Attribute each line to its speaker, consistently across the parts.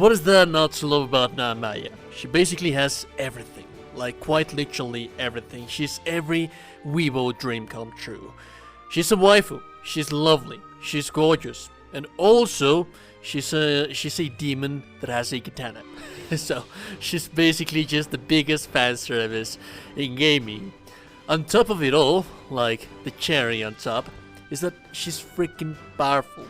Speaker 1: what is there not to love about Narmaya? She basically has everything, like quite literally everything. She's every weebo dream come true. She's a waifu, she's lovely, she's gorgeous, and also she's a demon that has a katana. So she's basically just the biggest fan service in gaming. On top of it all, like the cherry on top, is that she's freaking powerful,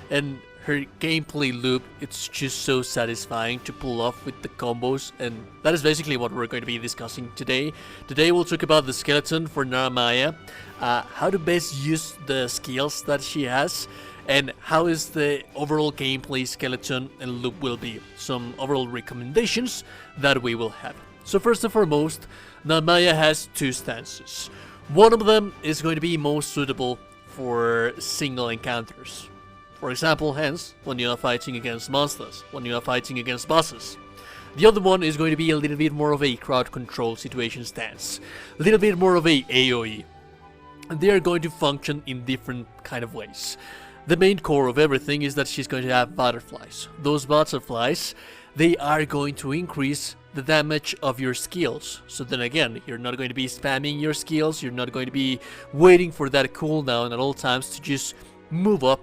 Speaker 1: and her gameplay loop, it's just so satisfying to pull off with the combos, and that is basically what we're going to be discussing today. Today we'll talk about the skeleton for Narmaya, how to best use the skills that she has, and how is the overall gameplay skeleton and loop will be. Some overall recommendations that we will have. So first and foremost, Narmaya has two stances. One of them is going to be most suitable for single encounters. For example, hence, when you are fighting against monsters, when you are fighting against bosses. The other one is going to be a little bit more of a crowd control situation stance. A little bit more of a AoE. And they are going to function in different kind of ways. The main core of everything is that she's going to have butterflies. Those butterflies, they are going to increase the damage of your skills. So then again, you're not going to be spamming your skills, you're not going to be waiting for that cooldown at all times to just move up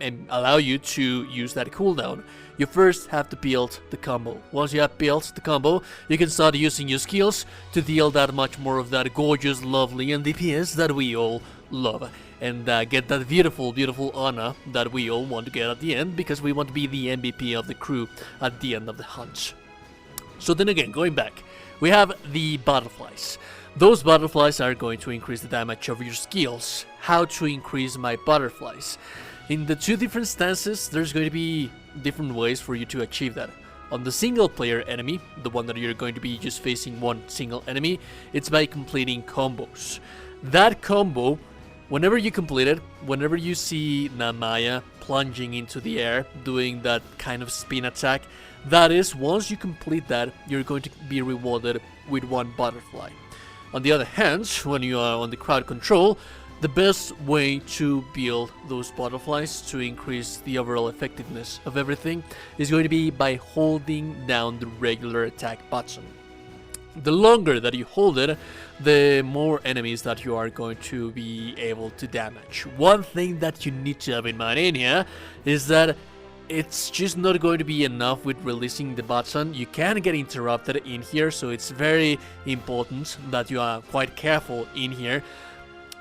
Speaker 1: and allow you to use that cooldown. You first have to build the combo. Once you have built the combo, you can start using your skills to deal that much more of that gorgeous, lovely DPS that we all love. And get that beautiful, beautiful honor that we all want to get at the end, because we want to be the MVP of the crew at the end of the hunt. So then again, going back, we have the butterflies. Those butterflies are going to increase the damage of your skills. How to increase my butterflies? In the two different stances, there's going to be different ways for you to achieve that. On the single player enemy, the one that you're going to be just facing one single enemy, it's by completing combos. That combo, whenever you complete it, whenever you see Narmaya plunging into the air, doing that kind of spin attack, that is, once you complete that, you're going to be rewarded with one butterfly. On the other hand, when you are on the crowd control, the best way to build those butterflies to increase the overall effectiveness of everything is going to be by holding down the regular attack button. The longer that you hold it, the more enemies that you are going to be able to damage. One thing that you need to have in mind in here is that it's just not going to be enough with releasing the button. You can get interrupted in here, so it's very important that you are quite careful in here.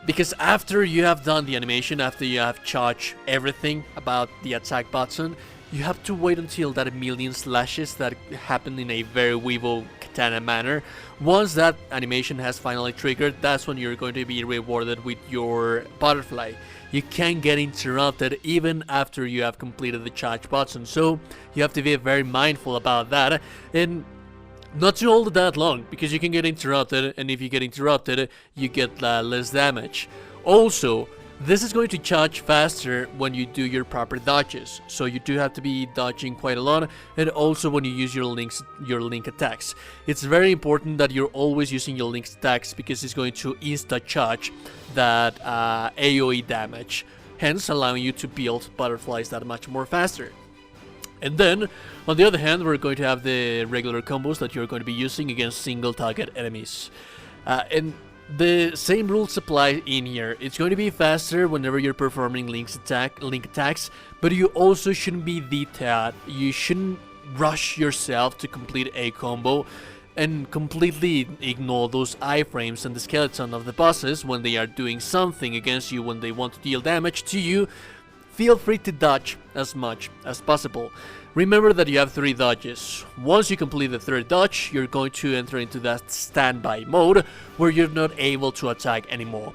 Speaker 1: Because after you have done the animation, after you have charged everything about the attack button, you have to wait until that million slashes that happen in a very weebo katana manner. Once that animation has finally triggered, that's when you're going to be rewarded with your butterfly. You can get interrupted even after you have completed the charge button, so you have to be very mindful about that. And not to hold it that long, because you can get interrupted, and if you get interrupted, you get less damage. Also, this is going to charge faster when you do your proper dodges, so you do have to be dodging quite a lot, and also when you use your link attacks. It's very important that you're always using your link attacks, because it's going to insta-charge that AoE damage, hence allowing you to build butterflies that much more faster. And then, on the other hand, we're going to have the regular combos that you're going to be using against single target enemies. And the same rules apply in here. It's going to be faster whenever you're performing link attacks, but you also shouldn't be deterred. You shouldn't rush yourself to complete a combo and completely ignore those iframes and the skeleton of the bosses when they are doing something against you, when they want to deal damage to you. Feel free to dodge as much as possible. Remember that you have 3 dodges. Once you complete the 3rd dodge, you're going to enter into that standby mode where you're not able to attack anymore.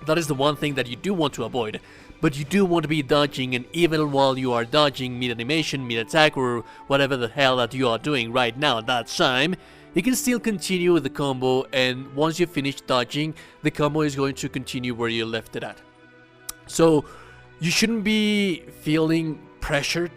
Speaker 1: That is the one thing that you do want to avoid. But you do want to be dodging, and even while you are dodging mid-animation, mid-attack, or whatever the hell that you are doing right now at that time, you can still continue with the combo, and once you finish dodging, the combo is going to continue where you left it at. So you shouldn't be feeling pressured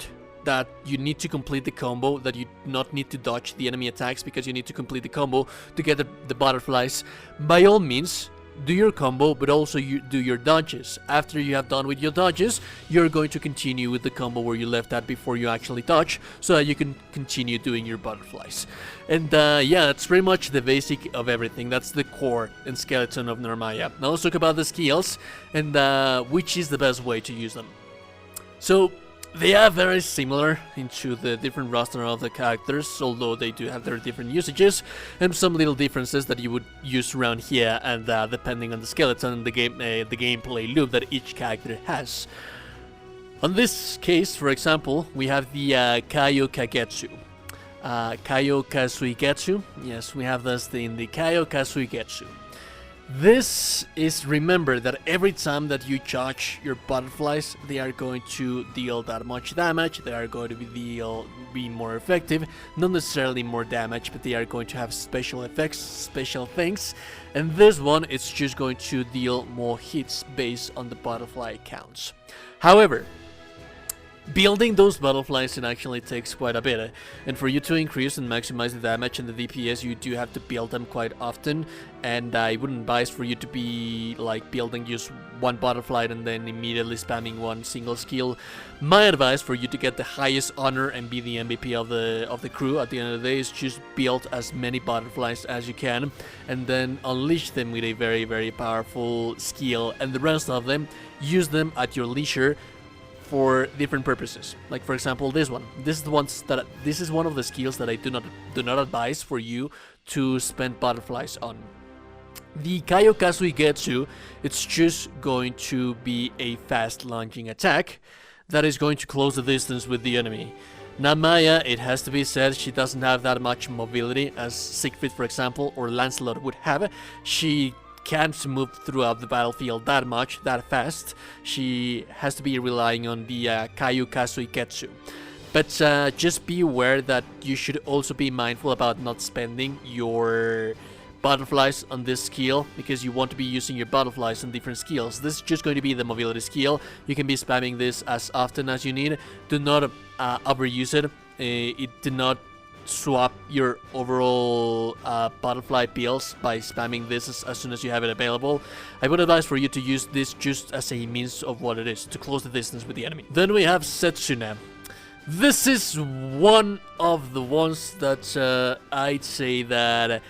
Speaker 1: that you need to complete the combo, that you not need to dodge the enemy attacks because you need to complete the combo to get the butterflies. By all means, do your combo, but also you do your dodges. After you have done with your dodges, you're going to continue with the combo where you left at before you actually dodge, so that you can continue doing your butterflies. And yeah, that's pretty much the basic of everything. That's the core and skeleton of Narmaya. Now let's talk about the skills and which is the best way to use them. So they are very similar into the different roster of the characters, although they do have their different usages and some little differences that you would use around here, and depending on the skeleton and the gameplay loop that each character has. On this case, for example, we have the Kaio Kagetsu. Kaio Kasuigetsu. Yes, we have this in the Kaio Kasuigetsu. This is, remember that every time that you charge your butterflies, they are going to deal that much damage, they are going to be more effective, not necessarily more damage, but they are going to have special effects, special things, and this one is just going to deal more hits based on the butterfly counts. However, building those butterflies, it actually takes quite a bit, and for you to increase and maximize the damage and the DPS, you do have to build them quite often, and I wouldn't advise for you to be like building just one butterfly and then immediately spamming one single skill. My advice for you to get the highest honor and be the MVP of the crew at the end of the day is just build as many butterflies as you can, and then unleash them with a very, very powerful skill, and the rest of them, use them at your leisure for different purposes. Like for example, this one. This is one of the skills that I do not advise for you to spend butterflies on. The Kaio Kasuigetsu, it's just going to be a fast lunging attack that is going to close the distance with the enemy. Narmaya, it has to be said, she doesn't have that much mobility as Siegfried, for example, or Lancelot would have. She can't move throughout the battlefield that much, that fast. She has to be relying on the Kaio Kasuigetsu. But just be aware that you should also be mindful about not spending your butterflies on this skill, because you want to be using your butterflies on different skills. This is just going to be the mobility skill. You can be spamming this as often as you need. Do not overuse it. It do not swap your overall butterfly builds by spamming this as soon as you have it available. I would advise for you to use this just as a means of what it is, to close the distance with the enemy. Then we have Setsuna. This is one of the ones that I'd say that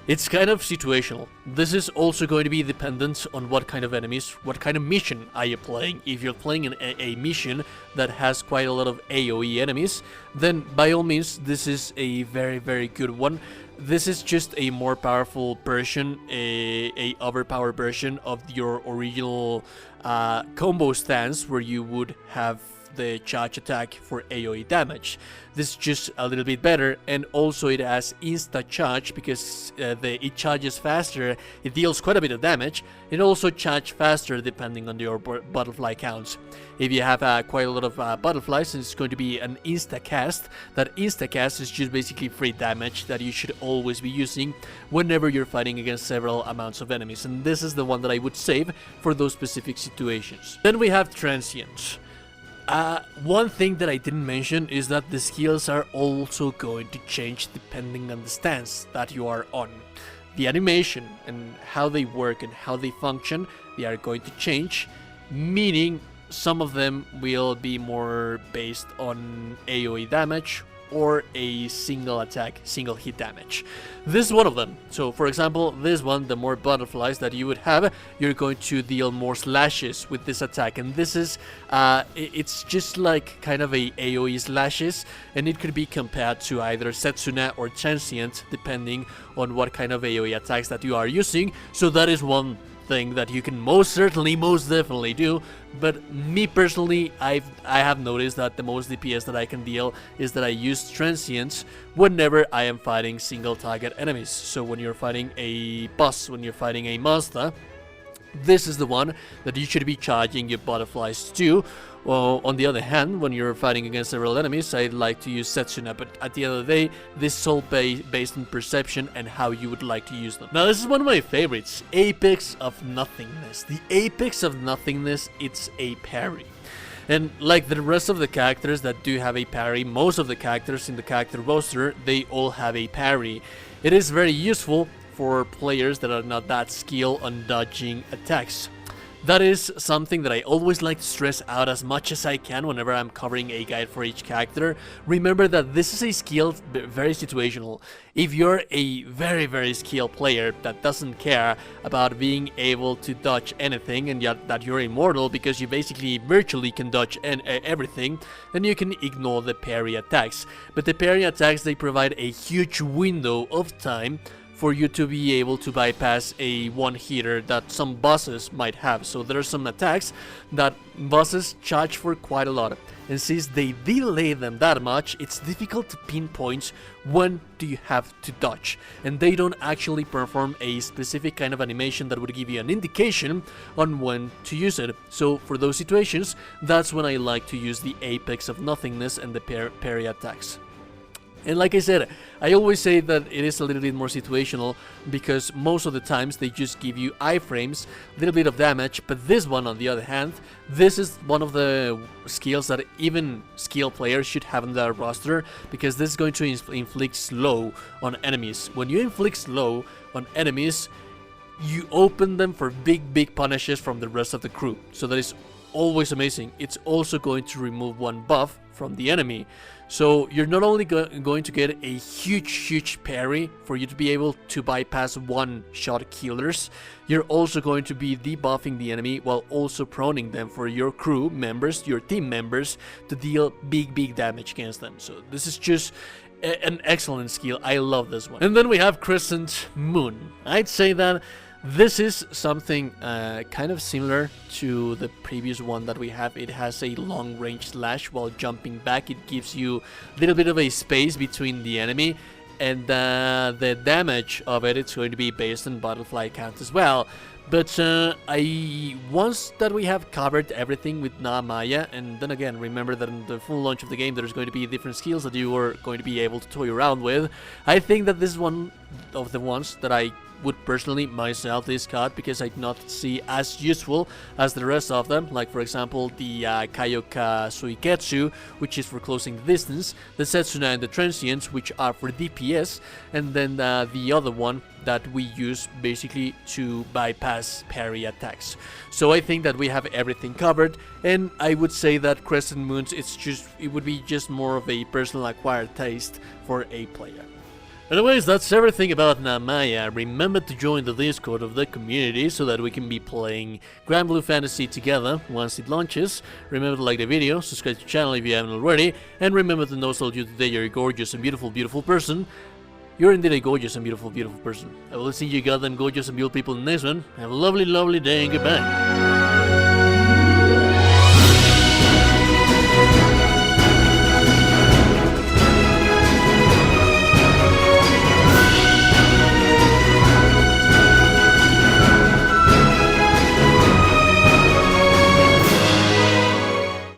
Speaker 1: it's kind of situational. This is also going to be dependent on what kind of enemies, what kind of mission are you playing. If you're playing a mission that has quite a lot of AoE enemies, then by all means, this is a very, very good one. This is just a more powerful version, a overpowered version of your original combo stance, where you would have the charge attack for AoE damage. This is just a little bit better, and also it has insta charge because it charges faster, it deals quite a bit of damage. It also charges faster depending on your butterfly counts. If you have quite a lot of butterflies, it's going to be an insta cast. That insta cast is just basically free damage that you should always be using whenever you're fighting against several amounts of enemies, and this is the one that I would save for those specific situations. Then we have Transient. One thing that I didn't mention is that the skills are also going to change depending on the stance that you are on. The animation and how they work and how they function, they are going to change, meaning some of them will be more based on AoE damage or a single attack, single hit damage. This is one of them. So for example, this one, the more butterflies that you would have, you're going to deal more slashes with this attack, and this is it's just like kind of a AoE slashes, and it could be compared to either Setsuna or Transient depending on what kind of AoE attacks that you are using. So that is one thing that you can most definitely do. But me personally, I have noticed that the most DPS that I can deal is that I use Transients whenever I am fighting single target enemies. So when you're fighting a boss, when you're fighting a monster, this is the one that you should be charging your butterflies to. Well, on the other hand, when you're fighting against several enemies, I'd like to use Setsuna, but at the end of the day, this is all based on perception and how you would like to use them. Now, this is one of my favorites, Apex of Nothingness. The Apex of Nothingness, it's a parry. And like the rest of the characters that do have a parry, most of the characters in the character roster, they all have a parry. It is very useful for players that are not that skilled on dodging attacks. That is something that I always like to stress out as much as I can whenever I'm covering a guide for each character. Remember that this is a skill very situational. If you're a very skilled player that doesn't care about being able to dodge anything, and yet that you're immortal because you basically virtually can dodge everything, then you can ignore the parry attacks. But the parry attacks, they provide a huge window of time for you to be able to bypass a one-hitter that some bosses might have. So there are some attacks that bosses charge for quite a lot. And since they delay them that much, it's difficult to pinpoint when do you have to dodge. And they don't actually perform a specific kind of animation that would give you an indication on when to use it. So for those situations, that's when I like to use the apex of nothingness and the parry attacks. And like I said, I always say that it is a little bit more situational because most of the times they just give you iframes, a little bit of damage, but this one on the other hand, this is one of the skills that even skilled players should have in their roster because this is going to inflict slow on enemies. When you inflict slow on enemies, you open them for big punishes from the rest of the crew. So that is always amazing. It's also going to remove one buff from the enemy. So you're not only going to get a huge parry for you to be able to bypass one-shot killers, you're also going to be debuffing the enemy while also proning them for your crew members, your team members, to deal big damage against them. So this is just an excellent skill. I love this one. And then we have Crescent Moon. I'd say that this is something kind of similar to the previous one that we have. It has a long range slash while jumping back. It gives you a little bit of a space between the enemy, and the damage of it's going to be based on butterfly count as well. But once that we have covered everything with Narmaya, and then again, remember that in the full launch of the game there's going to be different skills that you are going to be able to toy around with. I think that this is one of the ones that I would personally myself discard because I do not see as useful as the rest of them, like for example the Kaioka Suiketsu, which is for closing the distance, the Setsuna and the Transients, which are for DPS, and then the other one that we use basically to bypass parry attacks. So I think that we have everything covered, and I would say that Crescent Moons, it would be just more of a personal acquired taste for a player. Anyways, that's everything about Narmaya. Remember to join the Discord of the community so that we can be playing Granblue Fantasy together once it launches. Remember to like the video, subscribe to the channel if you haven't already, and remember to know that you today you're a gorgeous and beautiful person. You're indeed a gorgeous and beautiful person. I will see you goddamn gorgeous and beautiful people in the next one. Have a lovely day and goodbye.